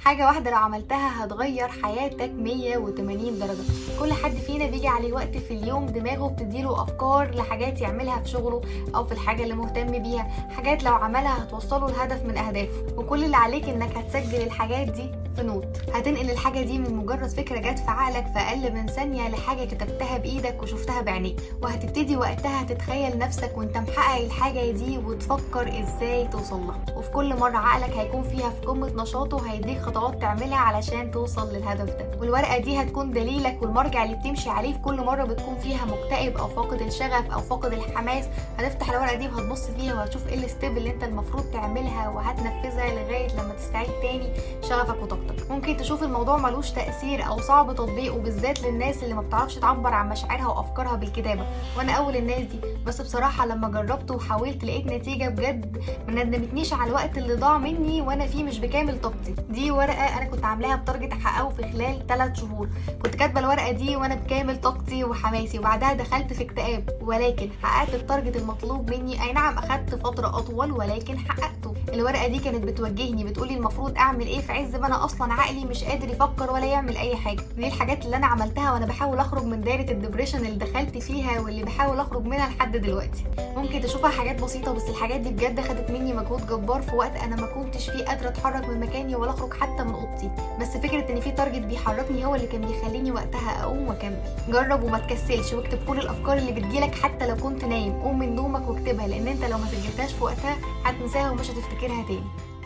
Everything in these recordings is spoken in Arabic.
حاجة واحدة لو عملتها هتغير حياتك 180 درجة. كل حد فينا بيجي عليه وقت في اليوم دماغه بتديله أفكار لحاجات يعملها في شغله أو في الحاجة اللي مهتم بيها، حاجات لو عملها هتوصله لهدف من أهدافه. وكل اللي عليك إنك هتسجل الحاجات دي في نوت، هتنقل الحاجة دي من مجرد فكرة جت في عقلك في أقل من ثانية لحاجة كتبتها بإيدك وشفتها بعينيك، وهتبتدي وقتها تتخيل نفسك وانت محقق الحاجة دي وتفكر ازاي توصل لها. وفي كل مرة عقلك هيكون فيها في قمة نشاطه هيديك خطوات تعملها علشان توصل للهدف ده. والورقة دي هتكون دليلك والمرجع اللي بتمشي عليه في كل مرة بتكون فيها مكتئب أو فاقد الشغف أو فاقد الحماس. هتفتح الورقة دي وهتبص فيها وهتشوف ايه الستيب اللي انت المفروض تعملها وهتنفذها لغاية لما تستعيد تاني شغفك وطاقتك. ممكن تشوف الموضوع ملوش تأثير أو صعب تطبيقه، بالذات للناس اللي ما بتعرفش تعبر عن مشاعرها وأفكارها بالكتابة، وأنا أول الناس دي. بس بصراحة لما جربت وحاولت لقيت نتيجة بجد ما ندمتنيش على الوقت اللي ضاع مني وانا فيه مش بكامل طاقتي. دي ورقة انا كنت عاملاها بتارجت احققه في خلال 3 شهور. كنت كاتبة الورقة دي وانا بكامل طاقتي وحماسي، وبعدها دخلت في اكتئاب، ولكن حققت التارجت المطلوب مني. اي نعم اخدت فترة اطول ولكن حققته. الورقة دي كانت بتوجهني بتقولي المفروض اعمل ايه في عز ما انا اصلا عقلي مش قادر يفكر ولا يعمل اي حاجة. دي الحاجات اللي انا عملتها وانا بحاول اخرج من دايرة الدبريشن اللي دخلت فيها واللي بحاول اخرج منها لحد دلوقتي. ممكن تشوفها حاجات بسيطة بس الحاجات دي بجد خدت مني مجهود جبار في وقت انا ما كنتش فيه قادرة اتحرك من مكاني ولا اخرج حتى من اوضتي. بس فكرة ان في تارجت بيحركني هو اللي كان بيخليني وقتها اقوم واكمل. جرب وما تكسلش واكتب كل الافكار اللي بتجيلك حتى لو كنت نايم. قوم من نومك واكتبها، لان انت لو ما سجلتهاش في وقتها هتنساها ومش هتفتكرها تاني.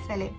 سلام.